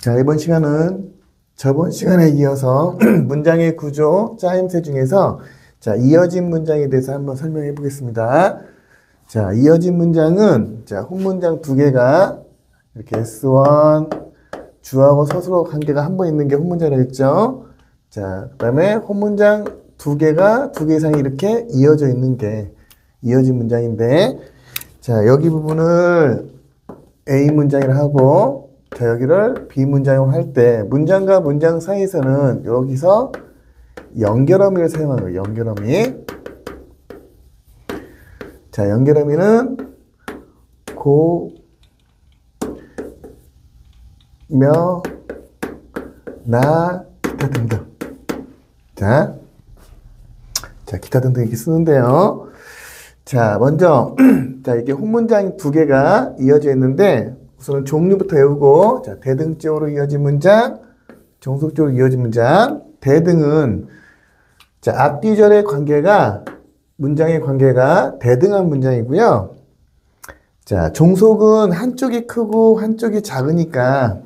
자, 이번 시간은 저번 시간에 이어서 문장의 구조, 짜임새 중에서 자, 이어진 문장에 대해서 한번 설명해 보겠습니다. 자, 이어진 문장은 자, 혼문장 두 개가 이렇게 S1 주하고 서술어 관계가 한 번 있는 게 혼문장이라고 했죠. 자, 그 다음에 혼문장 두 개 이상이 이렇게 이어져 있는 게 이어진 문장인데, 자, 여기 부분을 A 문장이라 하고, 자, 여기를 B 문장으로 할 때, 문장과 문장 사이에서는 여기서 연결어미를 사용하는 거예요. 연결어미. 자, 연결어미는 고, 며, 나, 기타 등등. 자, 기타 등등 이렇게 쓰는데요. 자, 먼저, 자, 이게 혼문장 두 개가 이어져 있는데, 우선은 종류부터 외우고, 자, 대등적으로 이어진 문장, 종속적으로 이어진 문장. 대등은, 자, 앞뒤절의 관계가, 문장의 관계가 대등한 문장이고요. 자, 종속은 한쪽이 크고 한쪽이 작으니까,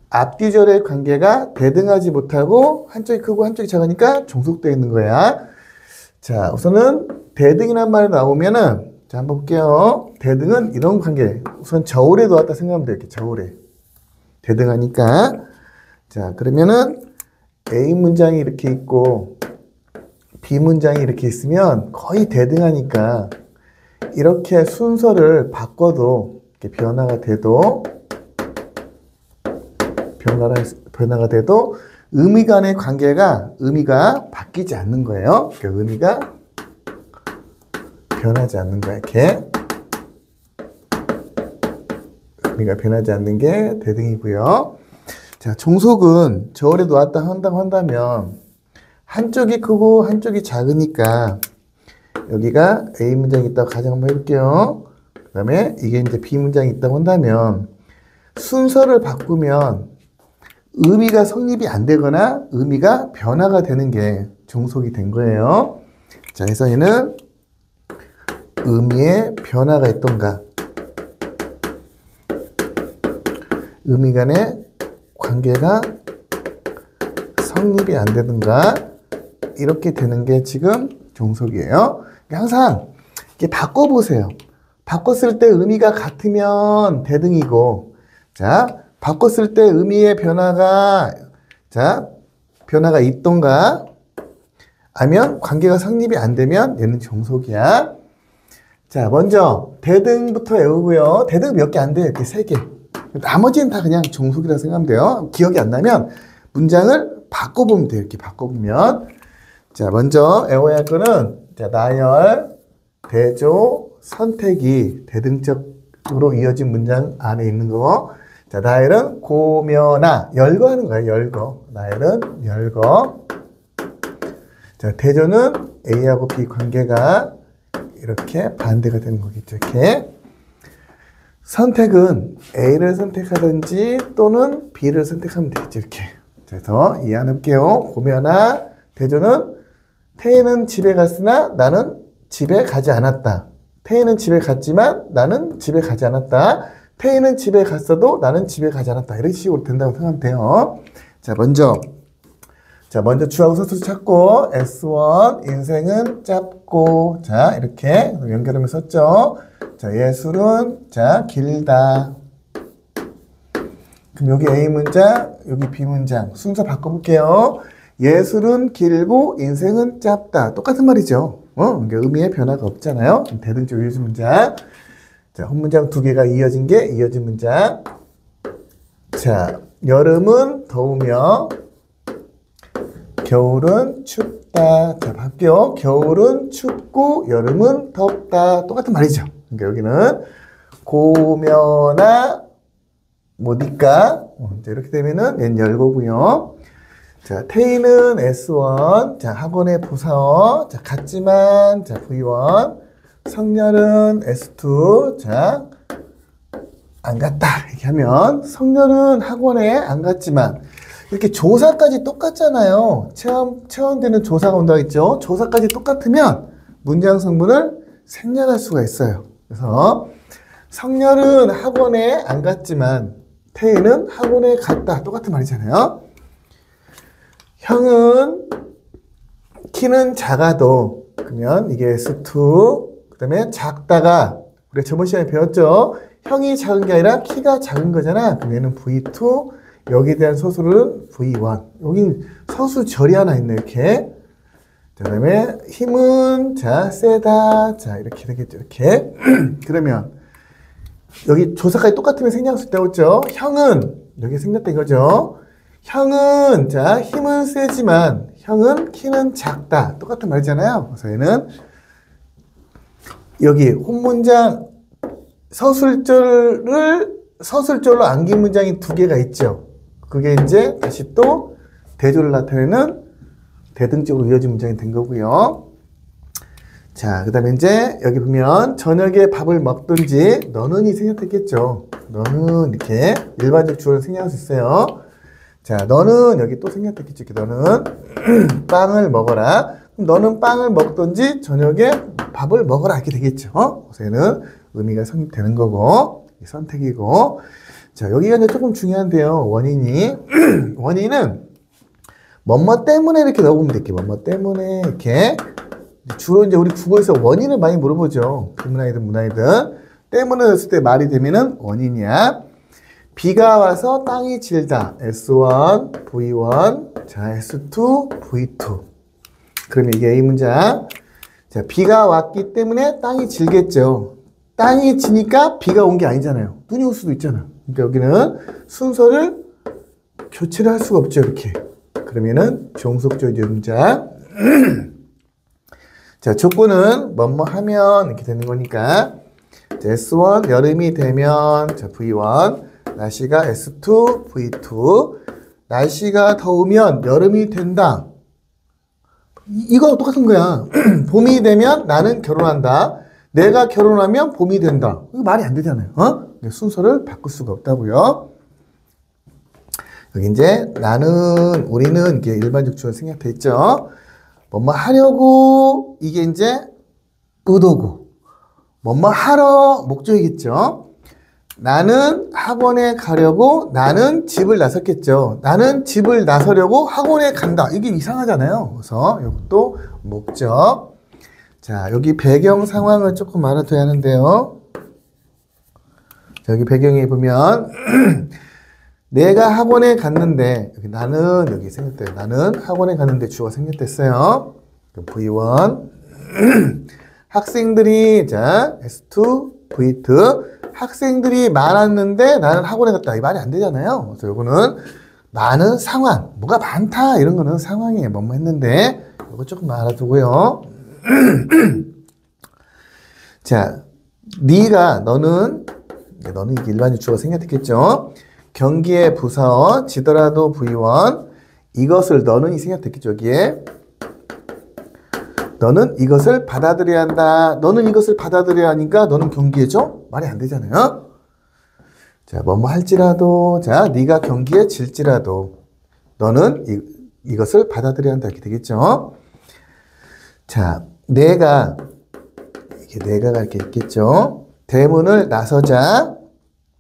앞뒤절의 관계가 대등하지 못하고, 한쪽이 크고 한쪽이 작으니까 종속되어 있는 거야. 자, 우선은 대등이란 말이 나오면은, 자, 한번 볼게요. 대등은 이런 관계. 우선 저울에 놓았다 생각하면 돼요. 이렇게 저울에. 대등하니까. 자, 그러면은 A 문장이 이렇게 있고, B 문장이 이렇게 있으면 거의 대등하니까, 이렇게 순서를 바꿔도, 이렇게 변화가 돼도, 의미 간의 관계가, 의미가 바뀌지 않는 거예요. 그러니까 의미가 변하지 않는 거야, 이렇게. 의미가 변하지 않는 게 대등이고요. 자, 종속은 저울에 놓았다 한다면, 한쪽이 크고 한쪽이 작으니까, 여기가 A 문장이 있다고 가정 한번 해볼게요. 그 다음에 이게 이제 B 문장이 있다고 한다면, 순서를 바꾸면, 의미가 성립이 안 되거나 의미가 변화가 되는 게 종속이 된 거예요. 자, 그래서 얘는 의미에 변화가 있던가, 의미 간의 관계가 성립이 안 되든가, 이렇게 되는 게 지금 종속이에요. 항상 이렇게 바꿔보세요. 바꿨을 때 의미가 같으면 대등이고, 자, 바꿨을 때 의미의 변화가, 자, 변화가 있던가, 아니면 관계가 성립이 안 되면 얘는 종속이야. 자, 먼저 대등부터 외우고요. 대등 몇 개 안 돼요. 이렇게 세 개. 나머지는 다 그냥 종속이라고 생각하면 돼요. 기억이 안 나면 문장을 바꿔보면 돼요. 이렇게 바꿔보면. 자, 먼저 외워야 할 거는, 자, 나열, 대조, 선택이 대등적으로 이어진 문장 안에 있는 거. 자, 나열은 고면나 열거 하는 거예요. 열거. 나열은 열거. 자, 대조는 A하고 B 관계가 이렇게 반대가 되는 거겠죠. 이렇게. 선택은 A를 선택하든지 또는 B를 선택하면 되겠죠. 이렇게. 그래서 이해해볼게요. 고면나 대조는 태희는 집에 갔으나 나는 집에 가지 않았다. 태희는 집에 갔지만 나는 집에 가지 않았다. 태희는 집에 갔어도 나는 집에 가지 않았다. 이런 식으로 된다고 생각하면 돼요. 자, 먼저 주하고 서술을 찾고, S1, 인생은 짧고, 자, 이렇게 연결하면 썼죠. 자, 예술은, 자, 길다. 그럼 여기 A 문장, 여기 B 문장. 순서 바꿔볼게요. 예술은 길고, 인생은 짧다. 똑같은 말이죠. 그러니까 의미의 변화가 없잖아요. 대등적 이어진 문장. 자, 혼문장 두 개가 이어진 게 이어진 문장. 자, 여름은 더우며 겨울은 춥다. 자, 볼게요. 겨울은 춥고 여름은 덥다. 똑같은 말이죠. 그러니까 여기는 고면나 뭐니까 이렇게 되면은 얘는 열거고요. 자, 태희는 S1. 자, 학원의 부사어. 자, 같지만. 자, V1. 성렬은 S2. 자, 안 갔다. 이렇게 하면 성렬은 학원에 안 갔지만, 이렇게 조사까지 똑같잖아요. 체험되는 조사가 온다고 했죠. 조사까지 똑같으면 문장 성분을 생략할 수가 있어요. 그래서 성렬은 학원에 안 갔지만 태희는 학원에 갔다. 똑같은 말이잖아요. 형은 키는 작아도 그러면 이게 S2 그 다음에 작다가 우리가 저번 시간에 배웠죠. 형이 작은 게 아니라 키가 작은 거잖아. 그럼 얘는 V2 여기에 대한 서술은 V1 여기 서술절이 하나 있네 이렇게. 그 다음에 힘은 자 세다 자 이렇게 되겠죠. 이렇게 그러면 여기 조사까지 똑같으면 생략수 때웠죠. 형은 여기 생략된 거죠. 형은 자 힘은 세지만 형은 키는 작다. 똑같은 말이잖아요. 그래서 얘는 여기 혼문장 서술절로 안긴 문장이 두 개가 있죠. 그게 이제 다시 또 대조를 나타내는 대등적으로 이어진 문장이 된 거고요. 자, 그 다음에 이제 여기 보면 저녁에 밥을 먹든지 너는이 생략됐겠죠. 너는 이렇게 일반적 주어를 생략할 수 있어요. 자, 너는 여기 또 생략됐겠죠. 너는 빵을 먹어라. 그럼 너는 빵을 먹든지 저녁에 밥을 먹어라 이렇게 되겠죠. 그래서 얘는 의미가 성립되는 거고 선택이고. 자, 여기가 이제 조금 중요한데요. 원인이 원인은 뭐뭐 때문에 이렇게 넣어보면 될게요. 뭐뭐 때문에 이렇게 주로 이제 우리 국어에서 원인을 많이 물어보죠. 비문항이든 문항이든 때문에 넣었을 때 말이 되면은 원인이야. 비가 와서 땅이 질다. S1, V1, 자 S2, V2. 그러면 이게 A 문장. 자, 비가 왔기 때문에 땅이 질겠죠. 땅이 지니까 비가 온 게 아니잖아요. 눈이 올 수도 있잖아. 그러니까 여기는 순서를 교체를 할 수가 없죠. 이렇게. 그러면은 종속적 문장. 자, 조건은 뭐뭐 하면 이렇게 되는 거니까. 자, S1 여름이 되면 자, V1 날씨가 S2 V2 날씨가 더우면 여름이 된다. 이거 똑같은 거야. 봄이 되면 나는 결혼한다. 내가 결혼하면 봄이 된다. 이거 말이 안 되잖아요. 순서를 바꿀 수가 없다고요. 여기 이제 나는, 우리는 이게 일반적 주어 생략돼 있죠. 뭐뭐 하려고 이게 이제 의도고, 뭐뭐 하러 목적이겠죠. 나는 학원에 가려고 나는 집을 나섰겠죠. 나는 집을 나서려고 학원에 간다. 이게 이상하잖아요. 그래서 이것도 목적. 자, 여기 배경 상황을 조금 알아둬야 하는데요. 자, 여기 배경에 보면 내가 학원에 갔는데 여기 나는 여기 생략돼요. 나는 학원에 갔는데 주어가 생략됐어요. V1 학생들이 자 S2 V2 학생들이 많았는데 나는 학원에 갔다. 이 말이 안 되잖아요. 그래서 요거는 많은 상황, 뭐가 많다 이런 거는 상황이에요. 뭐뭐 했는데 이거 조금 알아두고요. 자, 너는 이게 일반적 주어가 생략됐겠죠. 경기의 부사어 지더라도 V1 이것을 너는 이 생략됐겠죠. 여기에 너는 이것을 받아들여야 한다. 너는 이것을 받아들여야 하니까 너는 경기에죠? 말이 안 되잖아요. 자, 뭐뭐 할지라도 자, 네가 경기에 질지라도 너는 이것을 받아들여야 한다. 이렇게 되겠죠. 자, 내가가 이렇게 있겠죠. 대문을 나서자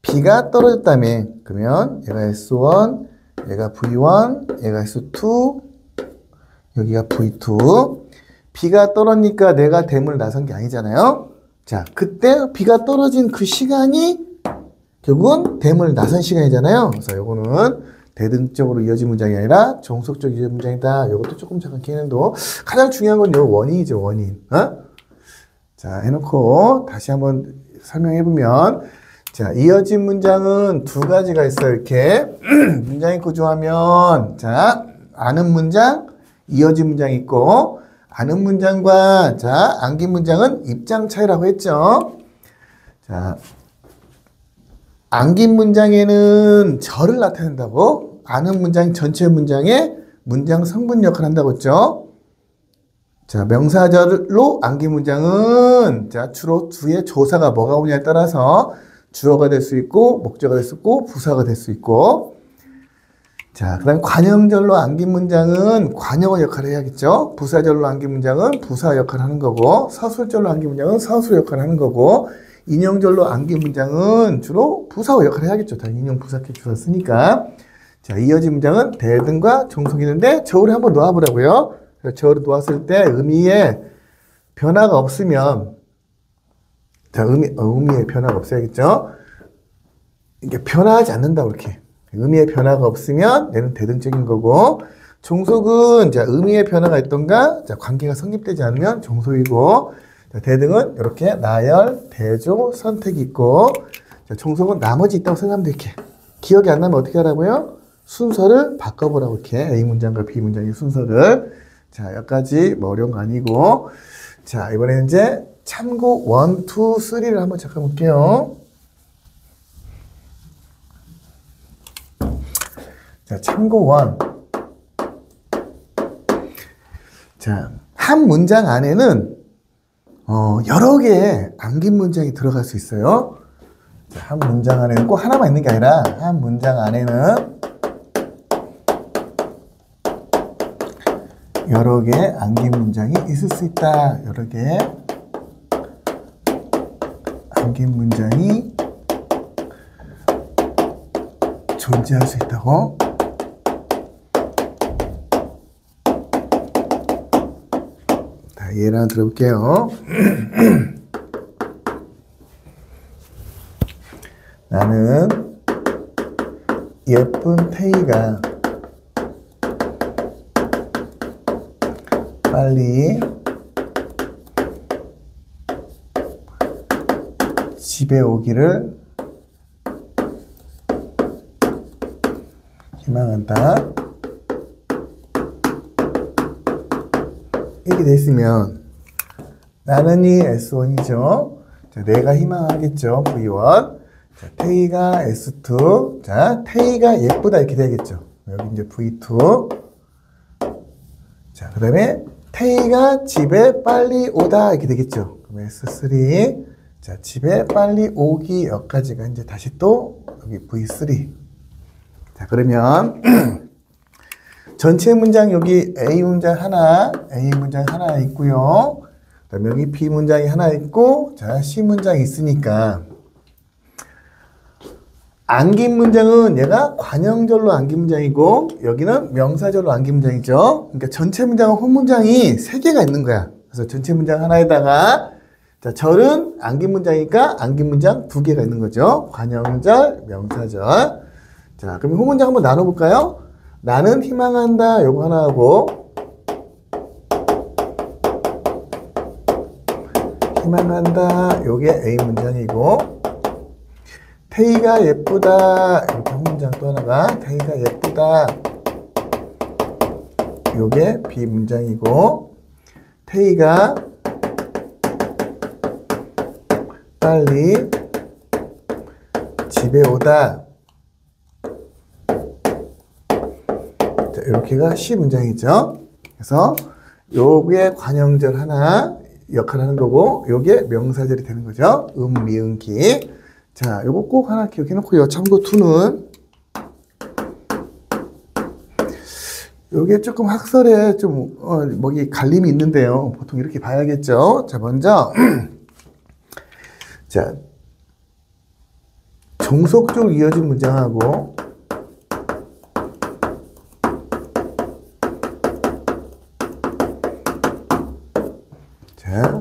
비가 떨어졌다며. 그러면 얘가 S1, 얘가 V1, 얘가 S2, 여기가 V2. 비가 떨어지니까 내가 대문을 나선 게 아니잖아요. 자, 그때 비가 떨어진 그 시간이 결국은 대문을 나선 시간이잖아요. 그래서 요거는 대등적으로 이어진 문장이 아니라 종속적 이어진 문장이다. 요것도 조금 잠깐 기능도 가장 중요한 건 요 원인이죠. 원인. 자, 해놓고 다시 한번 설명해보면 자, 이어진 문장은 두 가지가 있어요. 이렇게 문장이 구조하면 자, 아는 문장, 이어진 문장이 있고 아는 문장과 자, 안긴 문장은 입장 차이라고 했죠. 자, 안긴 문장에는 절을 나타낸다고, 아는 문장 전체 문장에 문장 성분 역할을 한다고 했죠. 자, 명사절로 안긴 문장은 자, 주로 뒤에 조사가 뭐가 오냐에 따라서 주어가 될 수 있고 목적어가 될 수 있고 부사가 될 수 있고. 자, 그 다음에 관형절로 안긴 문장은 관형어 역할을 해야겠죠. 부사절로 안긴 문장은 부사 역할을 하는 거고 서술절로 안긴 문장은 서술 역할을 하는 거고 인용절로 안긴 문장은 주로 부사어 역할을 해야겠죠. 다 인용 부사격 주사 쓰니까. 자, 이어진 문장은 대등과 종속이 있는데 저울에 한번 놓아보라고요. 저울에 놓았을 때 의미에 변화가 없으면, 자, 의미에 변화가 없어야겠죠. 이게 변화하지 않는다, 이렇게. 의미에 변화가 없으면 얘는 대등적인 거고, 종속은 자, 의미의 변화가 있던가, 자, 관계가 성립되지 않으면 종속이고, 자, 대등은 이렇게 나열, 대조, 선택이 있고, 자, 종속은 나머지 있다고 생각하면 돼, 이렇게. 기억이 안 나면 어떻게 하라고요? 순서를 바꿔보라고, 이렇게. A 문장과 B 문장의 순서를. 자, 여기까지 뭐 어려운 거 아니고. 자, 이번에는 이제 참고 1, 2, 3를 한번 잠깐 볼게요. 자, 참고 1. 자, 한 문장 안에는 여러 개의 암긴 문장이 들어갈 수 있어요. 자, 한 문장 안에는 꼭 하나만 있는 게 아니라 한 문장 안에는 여러 개의 암긴 문장이 있을 수 있다. 여러 개의 암긴 문장이 존재할 수 있다고. 자, 예를 하나 들어볼게요. 나는 예쁜 태희가 빨리 집에 오기를 희망한다. 이렇게 돼 있으면 나는이 S1이죠. 자, 내가 희망하겠죠. V1. 자, 태희가 S2. 자, 태희가 예쁘다 이렇게 되겠죠. 여기 이제 V2. 자, 그 다음에 태희가 집에 빨리 오다 이렇게 되겠죠. 그럼 S3. 자, 집에 빨리 오기 여기까지가 이제 다시 또 여기 V3. 자, 그러면 전체 문장 여기 A 문장 하나 있고요. 그다음에 여기 B 문장이 하나 있고, 자, C 문장이 있으니까 안긴 문장은 얘가 관형절로 안긴 문장이고 여기는 명사절로 안긴 문장이죠. 그러니까 전체 문장은 혼 문장이 3개가 있는 거야. 그래서 전체 문장 하나에다가 자, 절은 안긴 문장이니까 안긴 문장 2개가 있는 거죠. 관형절, 명사절. 자, 그럼 혼 문장 한번 나눠볼까요? 나는 희망한다 요거 하나 하고 희망한다 요게 A 문장이고 태희가 예쁘다 이렇게 한 문장 또 하나가 태희가 예쁘다 요게 B 문장이고 태희가 빨리 집에 오다 자, 이렇게가 C 문장이죠. 그래서 요게 관형절 하나 역할을 하는 거고 요게 명사절이 되는 거죠. 미은, 기. 자, 요거 꼭 하나 기억해 놓고요. 참고 2는 요게 조금 학설에 좀 뭐기 갈림이 있는데요. 보통 이렇게 봐야겠죠. 자, 먼저 자, 종속적으로 이어진 문장하고 자,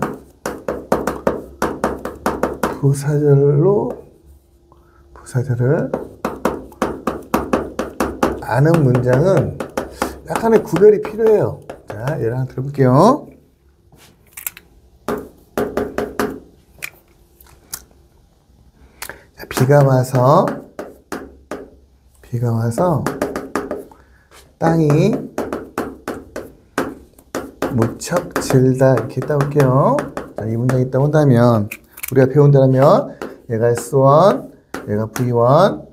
부사절을 아는 문장은 약간의 구별이 필요해요. 자, 예를 하나 들어볼게요. 자, 비가 와서 땅이 무척 질다 이렇게 있다 볼게요. 자, 이 문장이 있다 본다면 우리가 배운다면 얘가 S1, 얘가 V1,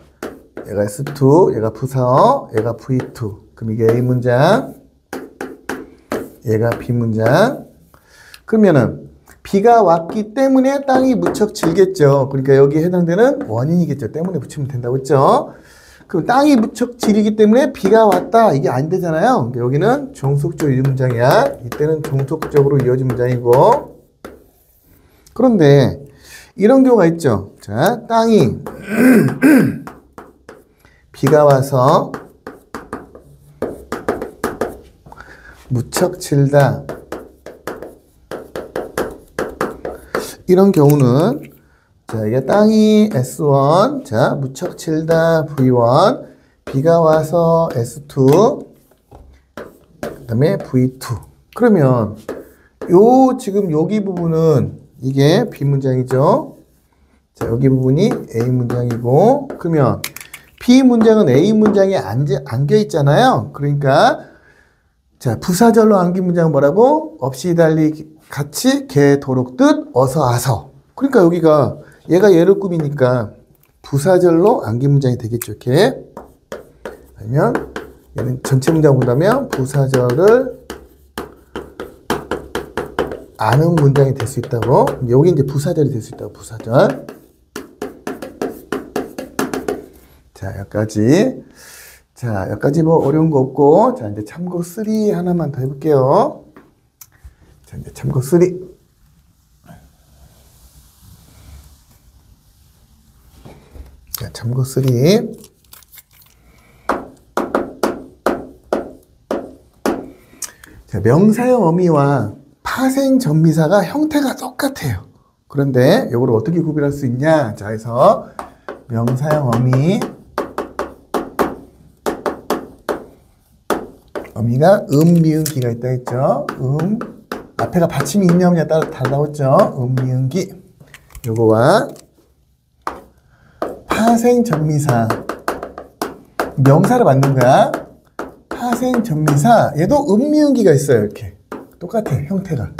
얘가 S2, 얘가 부사어, 얘가 V2. 그럼 이게 A 문장, 얘가 B 문장. 그러면은 비가 왔기 때문에 땅이 무척 질겠죠. 그러니까 여기에 해당되는 원인이겠죠. 때문에 붙이면 된다고 했죠. 그럼 땅이 무척 질이기 때문에 비가 왔다. 이게 안 되잖아요. 그러니까 여기는 종속적 이어진 문장이야. 이때는 종속적으로 이어진 문장이고. 그런데 이런 경우가 있죠. 자, 땅이 비가 와서 무척 질다. 이런 경우는 자, 이게 땅이 S1, 자, 무척 질다 V1, 비가 와서 S2, 그 다음에 V2. 그러면 지금 여기 부분은 이게 B 문장이죠. 자, 여기 부분이 A 문장이고, 그러면 B 문장은 A 문장에 안겨 있잖아요. 그러니까 자, 부사절로 안긴 문장은 뭐라고? 없이 달리 같이 개 도록 뜻 어서 아서. 그러니까 여기가 얘가 얘를 꾸미니까 부사절로 안긴 문장이 되겠죠. 이렇게. 아니면 얘는 전체 문장 본다면 부사절을 아는 문장이 될 수 있다고. 여기 이제 부사절이 될 수 있다고. 부사절. 자, 여기까지. 자, 여기까지 뭐 어려운 거 없고. 자, 이제 참고 3 하나만 더 해볼게요. 자, 이제 참고 3. 자, 참고 3. 자, 명사형 어미와 파생 전미사가 형태가 똑같아요. 그런데 이걸 어떻게 구별할 수 있냐? 자, 그래서 명사형 어미가 미은, 기가 있다 했죠. 앞에가 받침이 있냐 없냐 따라 달라졌죠. 미은, 기. 요거와 파생 전미사. 명사를 만든 거야. 파생 전미사. 얘도 미은, 기가 있어요. 이렇게. 똑같아. 형태가.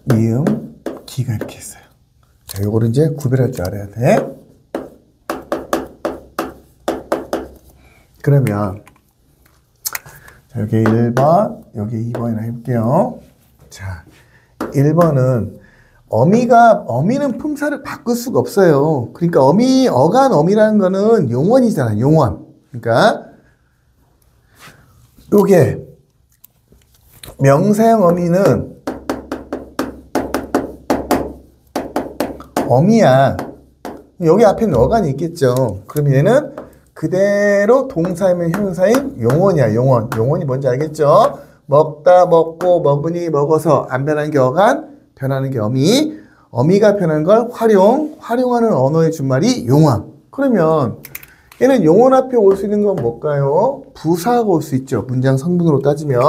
미음, 기가 이렇게 있어요. 자, 요거를 이제 구별할 줄 알아야 돼. 그러면 자, 여기 1번, 여기 2번이나 해볼게요. 자, 1번은 어미는 품사를 바꿀 수가 없어요. 그러니까 어간 어미라는 거는 용언이잖아. 용언. 그러니까 요게 명사형 어미는 어미야. 여기 앞에는 어간이 있겠죠. 그럼 얘는 그대로 동사이면 형용사인 용언이야. 용언이 뭔지 알겠죠? 먹다, 먹고, 먹으니, 먹어서 안 변하는 게 어간, 변하는 게 어미. 어미가 변하는 걸 활용하는 언어의 준말이 용언. 그러면 얘는 용언 앞에 올 수 있는 건 뭘까요? 부사가 올 수 있죠. 문장 성분으로 따지면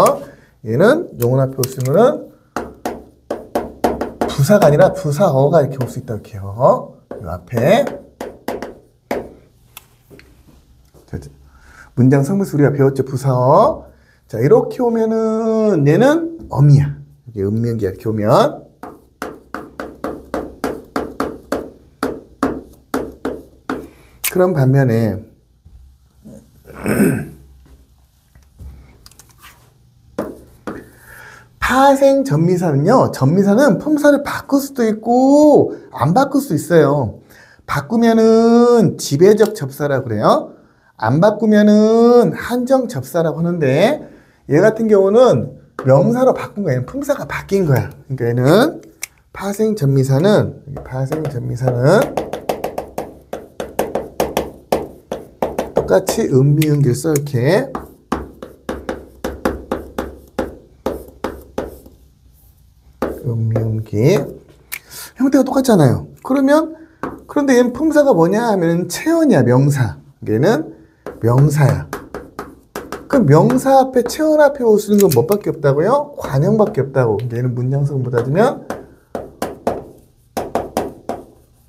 얘는 용언 앞에 올 수 있는 거는 부사가 아니라 부사어가 이렇게 올 수 있다. 이렇게 해요. 이 앞에 문장 성분수 우리가 배웠죠. 부사어. 자, 이렇게 오면은 얘는 어미야. 이게 음미음기야. 이렇게 오면 그런 반면에 파생 전미사는요. 전미사는 품사를 바꿀 수도 있고 안 바꿀 수 있어요. 바꾸면은 지배적 접사라고 그래요. 안 바꾸면은 한정 접사라고 하는데 얘 같은 경우는 명사로 바꾼 거야. 얘는 품사가 바뀐 거야. 그러니까 얘는 파생 전미사는 똑같이 음미음기를 써. 이렇게 음미음기 형태가 똑같잖아요. 그런데 얘는 품사가 뭐냐 하면 체언이야. 명사. 얘는 명사야. 그럼 명사 앞에 체언 앞에 올 수 있는 건 뭐밖에 없다고요? 관형밖에 없다고. 얘는 문장성분 따지면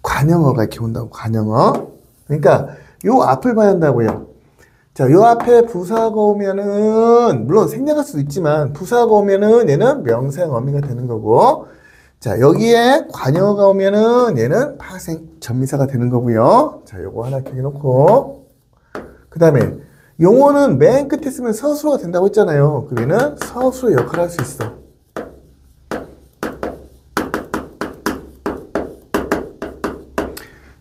관형어가 이렇게 온다고. 관형어. 그러니까 요 앞을 봐야 한다고요. 자, 요 앞에 부사가 오면은 물론 생략할 수도 있지만 부사가 오면은 얘는 명사형 어미가 되는 거고, 자, 여기에 관형어가 오면은 얘는 파생 전미사가 되는 거고요. 자, 요거 하나 기억해놓고, 그 다음에 용어는 맨 끝에 쓰면 서술어가 된다고 했잖아요. 그럼 얘는 서술어 역할을 할 수 있어.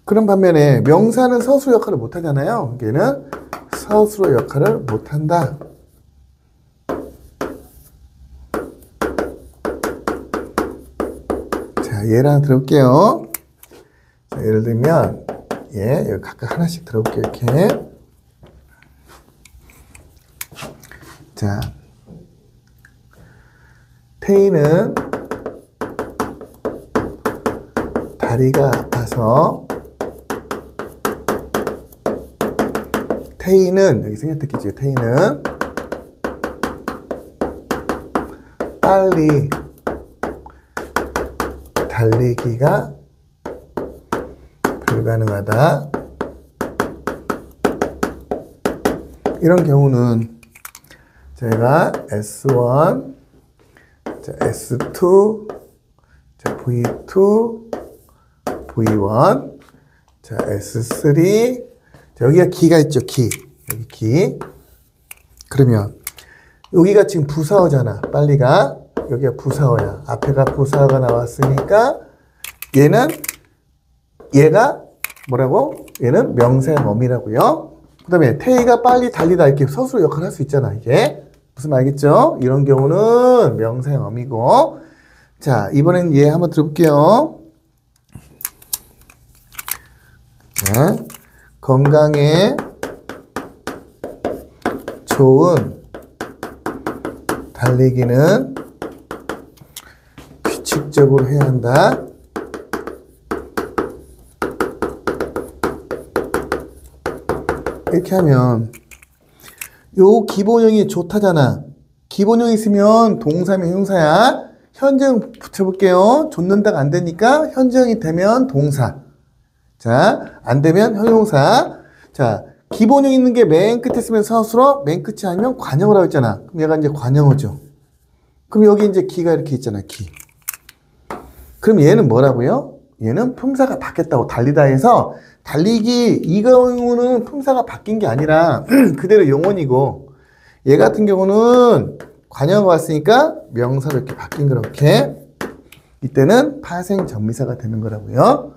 그런 반면에 명사는 서술어 역할을 못 하잖아요. 얘는 서술어 역할을 못 한다. 자, 예를 하나 들어볼게요. 자, 예를 들면, 예, 여기 각각 하나씩 들어볼게요. 이렇게. 자, 태희는 다리가 아파서 태희는 여기 생략됐겠죠. 태희는 빨리 달리기가 불가능하다. 이런 경우는 제가 S1, 자, S2, 자, V2, V1, 자, S3, 자, 여기가 기가 있죠, 기. 여기 기. 그러면 여기가 지금 부사어잖아. 빨리가. 여기가 부사어야. 앞에가 부사어가 나왔으니까 얘가 뭐라고? 얘는 명사형어미라고요. 그 다음에 태희가 빨리 달리다 이렇게 서술어 역할을 할 수 있잖아. 이게 무슨 말이겠죠? 이런 경우는 명사형어미고. 자, 이번엔 얘 한번 들어볼게요. 자, 건강에 좋은 달리기는 규칙적으로 해야 한다. 이렇게 하면 요 기본형이 좋다잖아. 기본형이 있으면 동사면 형용사야. 현재형 붙여볼게요. 줬는다가 안 되니까 현재형이 되면 동사. 자, 안 되면 형용사. 자, 기본형 있는 게 맨 끝에 쓰면 서술어, 맨 끝이 아니면 관형어라고 했잖아. 그럼 얘가 이제 관형어죠. 그럼 여기 이제 기가 이렇게 있잖아, 기. 그럼 얘는 뭐라고요? 얘는 품사가 바뀌었다고. 달리다 해서 달리기 이 경우는 품사가 바뀐 게 아니라 그대로 용언이고, 얘 같은 경우는 관형어가 왔으니까 명사로 이렇게 바뀐 거렇게. 이때는 파생 전미사가 되는 거라고요.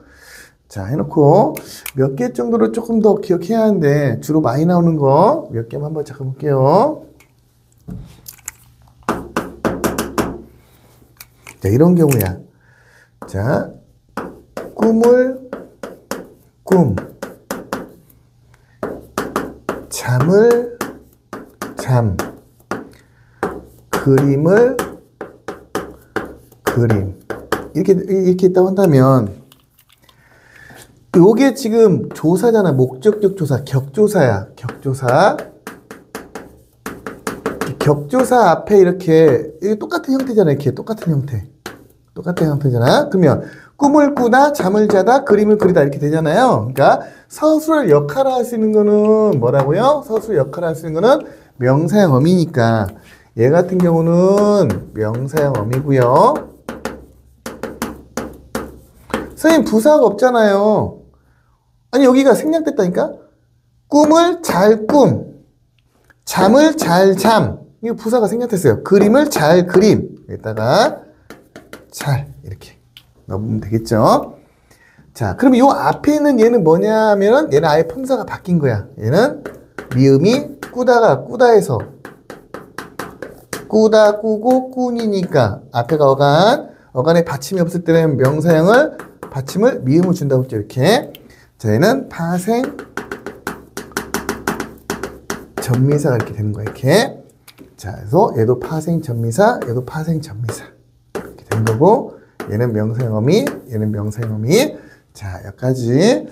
자, 해놓고 몇 개 정도를 조금 더 기억해야 하는데 주로 많이 나오는 거 몇 개만 한번 적어볼게요. 자, 이런 경우야. 자, 꿈을 꿈, 잠을 잠, 그림을 그림. 이렇게 있다고 한다면 요게 지금 조사잖아. 목적격 조사, 격조사야. 격조사. 격조사 앞에 이렇게 똑같은 형태잖아. 이렇게 똑같은 형태. 똑같은 형태잖아. 그러면 꿈을 꾸다, 잠을 자다, 그림을 그리다 이렇게 되잖아요. 그러니까 서술을 역할을 할 수 있는 거는 뭐라고요? 서술 역할을 할 수 있는 거는 명사형 어미니까 얘 같은 경우는 명사형 어미고요. 선생님 부사가 없잖아요. 아니 여기가 생략됐다니까? 꿈을 잘 꿈, 잠을 잘 잠. 이거 부사가 생략됐어요. 그림을 잘 그림. 여기다가 잘 이렇게 넣으면 되겠죠? 자, 그럼 요 앞에 있는 얘는 뭐냐 하면은 얘는 아예 품사가 바뀐 거야. 얘는 미음이 꾸다가 꾸다에서 꾸다 꾸고 꾸니니까 앞에가 어간에 받침이 없을 때는 명사형을 받침을 미음을 준다고 했죠. 이렇게. 자, 얘는 파생 전미사가 이렇게 되는 거야. 이렇게. 자, 그래서 얘도 파생 전미사, 얘도 파생 전미사. 이렇게 된 거고, 얘는 명사형어미, 얘는 명사형어미. 자, 여기까지.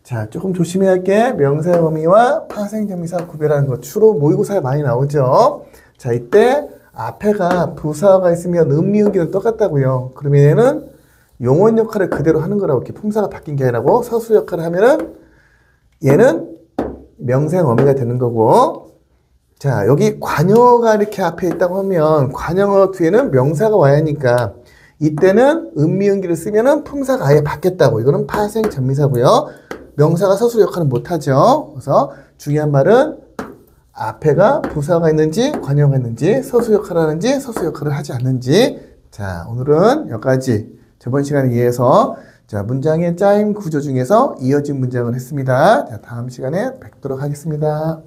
자, 조금 조심해야 할 게 명사형어미와 파생 전미사 구별하는 거 주로 모의고사에 많이 나오죠. 자, 이때 앞에가 부사가 있으면 음미음기는 똑같다고요. 그러면 얘는 용언 역할을 그대로 하는 거라고. 이렇게 품사가 바뀐 게 아니라고. 서술 역할을 하면은 얘는 명사형 어미가 되는 거고. 자, 여기 관형어가 이렇게 앞에 있다고 하면 관형어 뒤에는 명사가 와야 하니까 이때는 음미음기를 쓰면은 품사가 아예 바뀌었다고. 이거는 파생 전미사고요. 명사가 서술 역할은 못하죠. 그래서 중요한 말은 앞에가 부사가 있는지 관형어가 있는지 서술 역할을 하는지 서술 역할을 하지 않는지. 자, 오늘은 여기까지. 저번 시간에 이어서 자, 문장의 짜임 구조 중에서 이어진 문장을 했습니다. 자, 다음 시간에 뵙도록 하겠습니다.